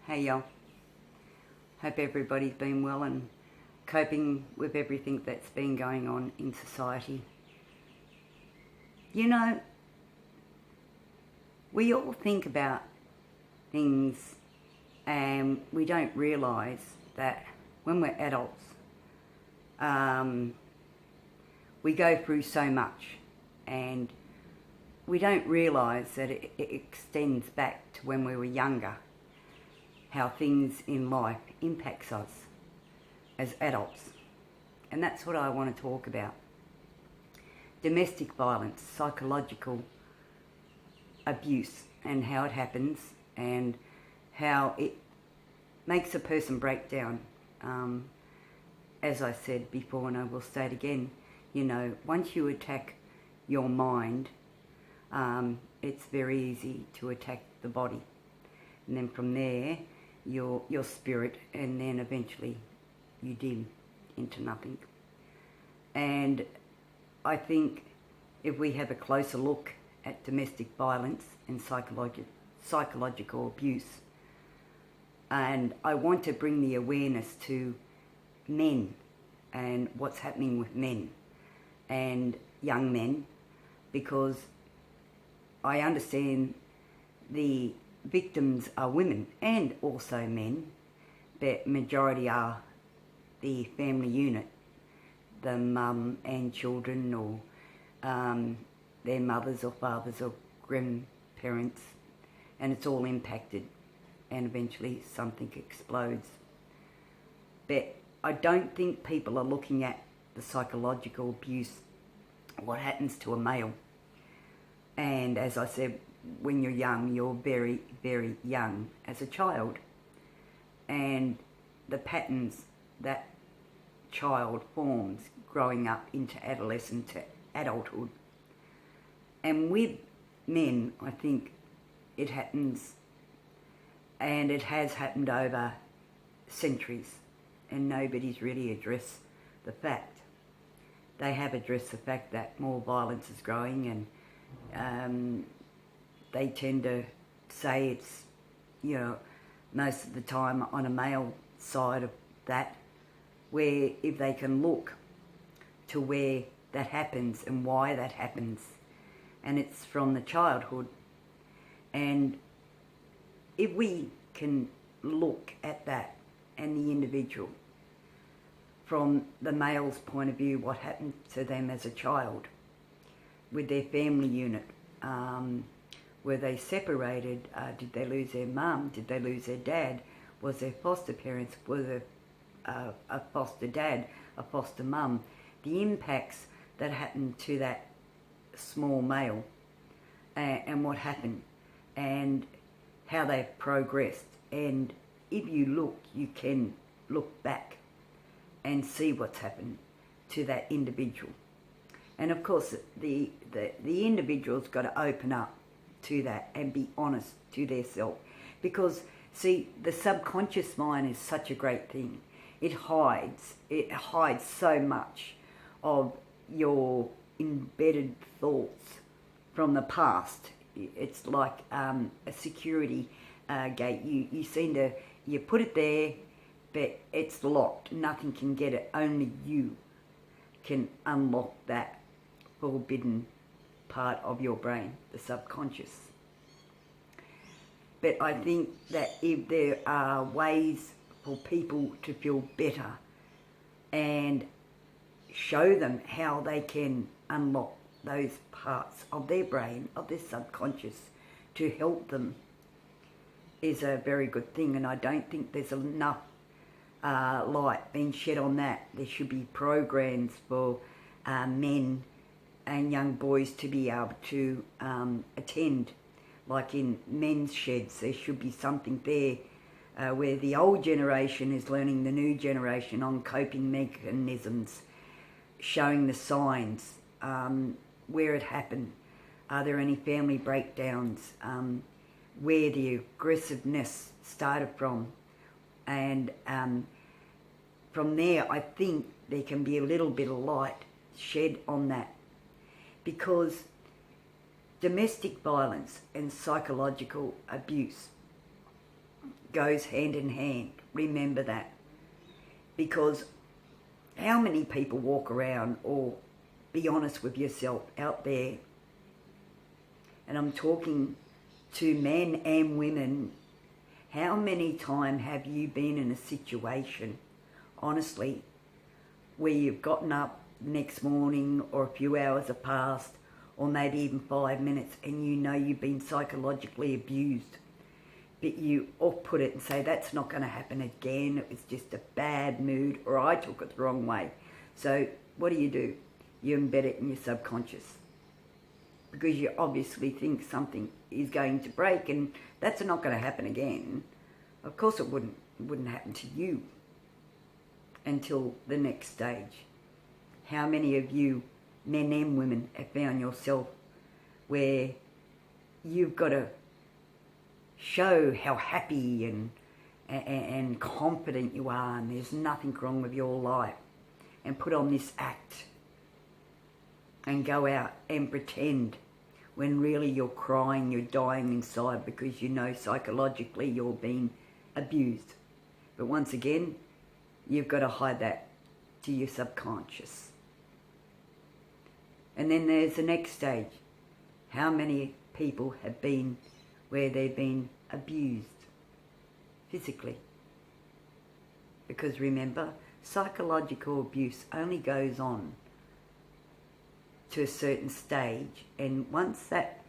Hey y'all. Hope everybody's been well and coping with everything that's been going on in society. You know, we all think about things and we don't realise that when we're adults, we go through so much and we don't realise that it extends back to when we were younger, how things in life impacts us as adults. And that's what I want to talk about. Domestic violence, psychological abuse, and how it happens and how it makes a person break down. As I said before, and I will say it again, you know, once you attack your mind, it's very easy to attack the body. And then from there, your spirit, and then eventually you dim into nothing. And I think if we have a closer look at domestic violence and psychological abuse, and I want to bring the awareness to men and what's happening with men and young men, because I understand the victims are women and also men, but majority are the family unit, the mum and children, or their mothers or fathers or grandparents, and it's all impacted and eventually something explodes. But I don't think people are looking at the psychological abuse, what happens to a male. And as I said, when you're young, you're very, very young as a child. And the patterns that child forms growing up into adolescence to adulthood. And with men, I think it happens, and it has happened over centuries, and nobody's really addressed the fact. They have addressed the fact that more violence is growing, and they tend to say it's, you know, most of the time on a male side of that, where if they can look to where that happens and why that happens, and it's from the childhood. And if we can look at that and the individual from the male's point of view, what happened to them as a child with their family unit, were they separated? Did they lose their mum? Did they lose their dad? Was there foster parents? Was there a foster dad, a foster mum? The impacts that happened to that small male, and what happened, and how they've progressed. And if you look, you can look back and see what's happened to that individual. And of course, the individual's got to open up to that and be honest to their self. Because, see, the subconscious mind is such a great thing. It hides so much of your embedded thoughts from the past. It's like a security gate. You seem to, you put it there, but it's locked. Nothing can get it. Only you can unlock that forbidden part of your brain, the subconscious. But I think that if there are ways for people to feel better and show them how they can unlock those parts of their brain, of their subconscious, to help them, is a very good thing. And I don't think there's enough light being shed on that. There should be programs for men and young boys to be able to attend, like in men's sheds. There should be something there where the old generation is learning the new generation on coping mechanisms, showing the signs, where it happened. Are there any family breakdowns? Where the aggressiveness started from? And from there, I think there can be a little bit of light shed on that. Because domestic violence and psychological abuse goes hand in hand. Remember that. Because how many people walk around, or be honest with yourself out there, and I'm talking to men and women, how many times have you been in a situation, honestly, where you've gotten up the next morning or a few hours have passed, or maybe even 5 minutes, and you know you've been psychologically abused, but you off-put it and say, that's not going to happen again, it was just a bad mood, or I took it the wrong way. So what do? You embed it in your subconscious, because you obviously think something is going to break, and that's not going to happen again. Of course it wouldn't happen to you until the next stage. How many of you, men and women, have found yourself where you've got to show how happy and confident you are, and there's nothing wrong with your life, and put on this act and go out and pretend, when really you're crying, you're dying inside, because you know psychologically you're being abused. But once again, you've got to hide that to your subconscious. And then there's the next stage. How many people have been where they've been abused physically? Because remember, psychological abuse only goes on to a certain stage, and once that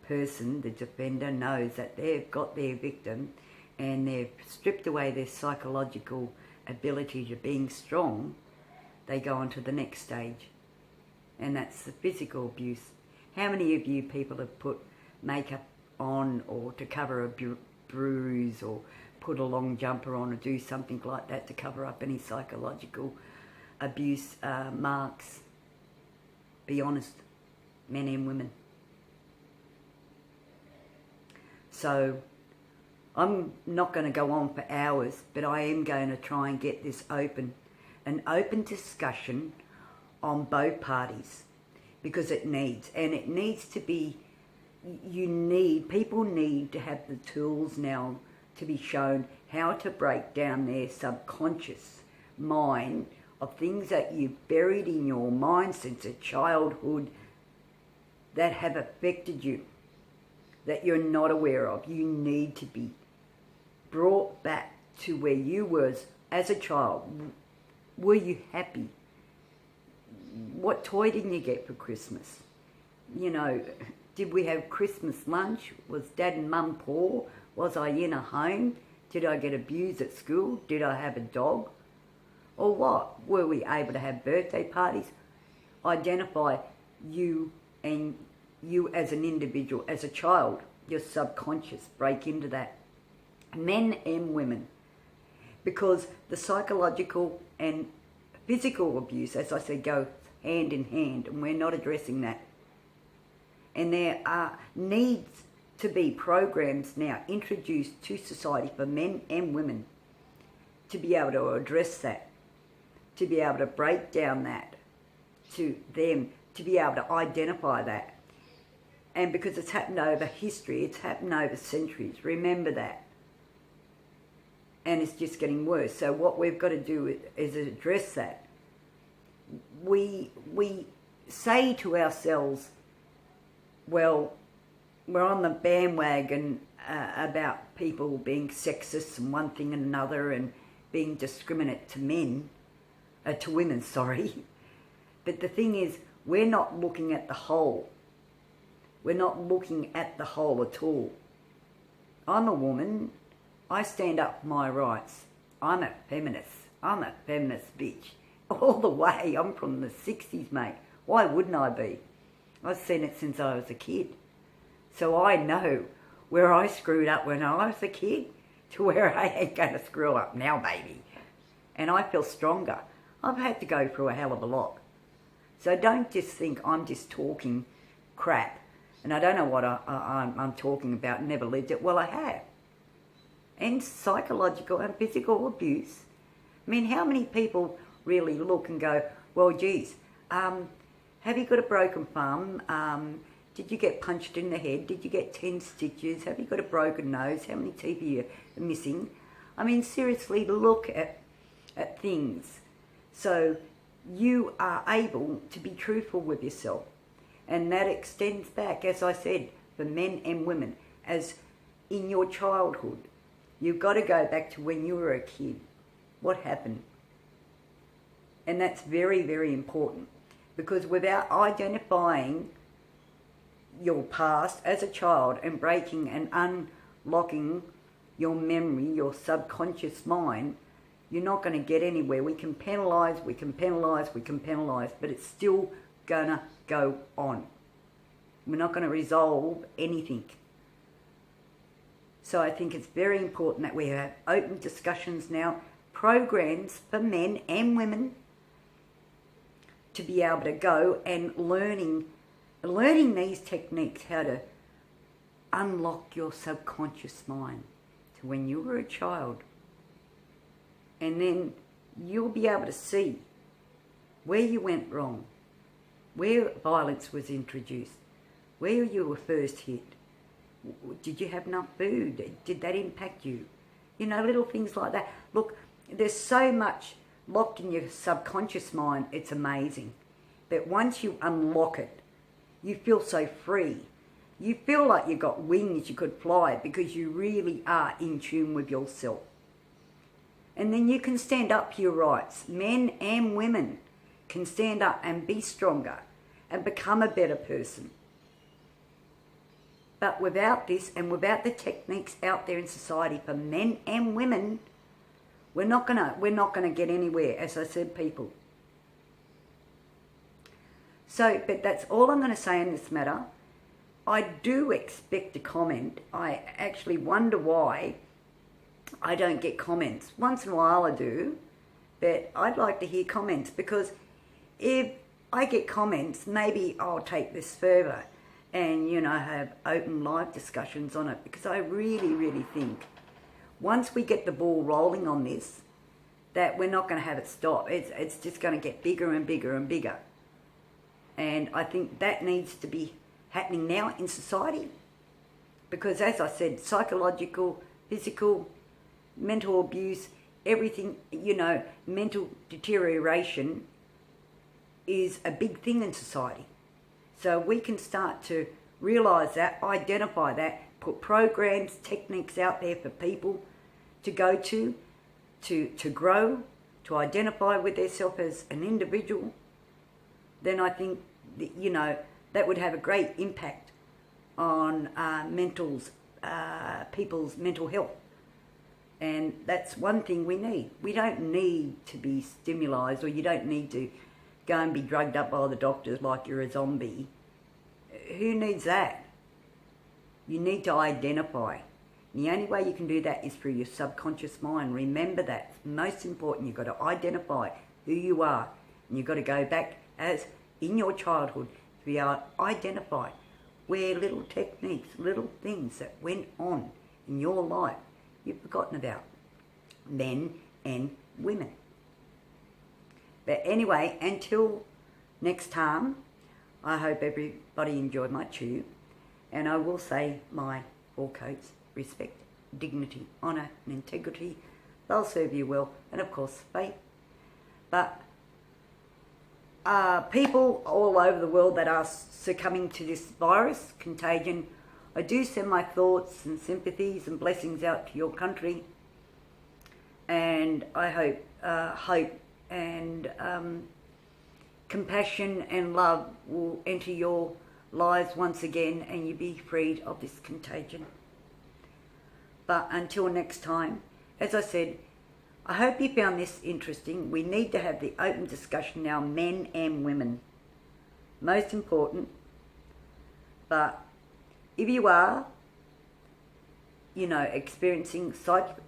person, the defender, knows that they've got their victim and they've stripped away their psychological ability to being strong, they go on to the next stage, and that's the physical abuse. How many of you people have put makeup on, or to cover a bruise, or put a long jumper on, or do something like that to cover up any psychological abuse marks? Be honest, men and women. So I'm not going to go on for hours, but I am going to try and get this open, an open discussion on both parties, because it needs to be, people need to have the tools now to be shown how to break down their subconscious mind of things that you've buried in your mind since a childhood that have affected you, that you're not aware of. You need to be brought back to where you were as a child. Were you happy? What toy didn't you get for Christmas? You know, did we have Christmas lunch? Was Dad and Mum poor? Was I in a home? Did I get abused at school? Did I have a dog? Or what? Were we able to have birthday parties? Identify you and you as an individual, as a child, your subconscious, break into that. Men and women. Because the psychological and physical abuse, as I said, go hand in hand, and we're not addressing that. And there are needs to be programs now introduced to society for men and women to be able to address that, to be able to break down that, to them, to be able to identify that. And because it's happened over history, it's happened over centuries, remember that. And it's just getting worse. So what we've got to do is address that. We say to ourselves, well, we're on the bandwagon about people being sexist and one thing and another, and being discriminate to women, sorry. But the thing is, we're not looking at the whole. We're not looking at the whole at all. I'm a woman. I stand up for my rights. I'm a feminist. I'm a feminist bitch. All the way. I'm from the 60s, mate. Why wouldn't I be? I've seen it since I was a kid. So I know where I screwed up when I was a kid to where I ain't going to screw up now, baby. And I feel stronger. I've had to go through a hell of a lot. So don't just think I'm just talking crap and I don't know what I'm talking about, never lived it. Well, I have. And psychological and physical abuse. I mean, how many people really look and go, well, geez, have you got a broken thumb? Did you get punched in the head? Did you get 10 stitches? Have you got a broken nose? How many teeth are you missing? I mean, seriously, look at things. So you are able to be truthful with yourself. And that extends back, as I said, for men and women, as in your childhood. You've got to go back to when you were a kid. What happened? And that's very, very important. Because without identifying your past as a child and breaking and unlocking your memory, your subconscious mind, you're not going to get anywhere. We can penalise, but it's still going to go on. We're not going to resolve anything. So I think it's very important that we have open discussions now, programs for men and women to be able to go and learning these techniques, how to unlock your subconscious mind to when you were a child. And then you'll be able to see where you went wrong, where violence was introduced, where you were first hit. Did you have enough food? Did that impact you? You know, little things like that. Look, there's so much locked in your subconscious mind, it's amazing. But once you unlock it, you feel so free. You feel like you've got wings, you could fly, because you really are in tune with yourself. And then you can stand up for your rights. Men and women can stand up and be stronger and become a better person. But without this and without the techniques out there in society for men and women, we're not gonna get anywhere, as I said, people. So, but that's all I'm going to say in this matter. I do expect a comment. I actually wonder why I don't get comments. Once in a while I do, but I'd like to hear comments, because if I get comments, maybe I'll take this further and, you know, have open live discussions on it, because I really, really think once we get the ball rolling on this, that we're not going to have it stop. It's just going to get bigger and bigger and bigger. And I think that needs to be happening now in society. Because as I said, psychological, physical, mental abuse, everything, you know, mental deterioration is a big thing in society. So we can start to realise that, identify that, put programs, techniques out there for people to go to grow, to identify with themselves as an individual. Then I think, you know, that would have a great impact on people's mental health. And that's one thing we need. We don't need to be stimulated, or you don't need to go and be drugged up by the doctors like you're a zombie. Who needs that? You need to identify. And the only way you can do that is through your subconscious mind. Remember that. It's most important. You've got to identify who you are. And you've got to go back as in your childhood to be able to identify where little techniques, little things that went on in your life you've forgotten about. Men and women. But anyway, until next time, I hope everybody enjoyed my tube. And I will say my 4 codes: respect, dignity, honour and integrity. They'll serve you well. And of course, faith. But people all over the world that are succumbing to this virus contagion, I do send my thoughts and sympathies and blessings out to your country. And I hope hope and compassion and love will enter your lives once again, and you be freed of this contagion. But until next time, as I said, I hope you found this interesting. We need to have the open discussion now, men and women. Most important. But if you are, you know, experiencing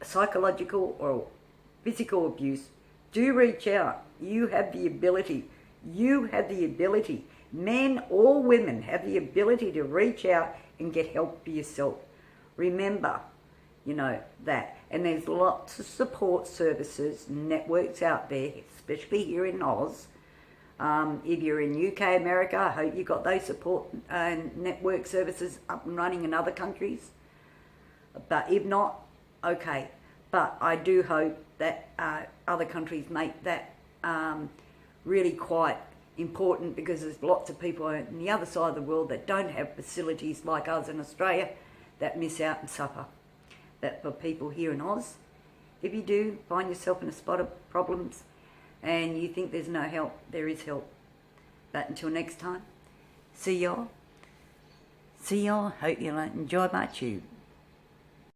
psychological or physical abuse, do reach out. You have the ability. You have the ability. Men or women have the ability to reach out and get help for yourself. Remember, you know, that. And there's lots of support services, networks out there, especially here in Oz, If you're in UK, America, I hope you got those support and network services up and running in other countries. But if not, okay. But I do hope that other countries make that really quite important, because there's lots of people on the other side of the world that don't have facilities like us in Australia that miss out and suffer. That for people here in Oz, if you do find yourself in a spot of problems and you think there's no help, there is help. But until next time, see y'all. See y'all. Hope you enjoy my tube.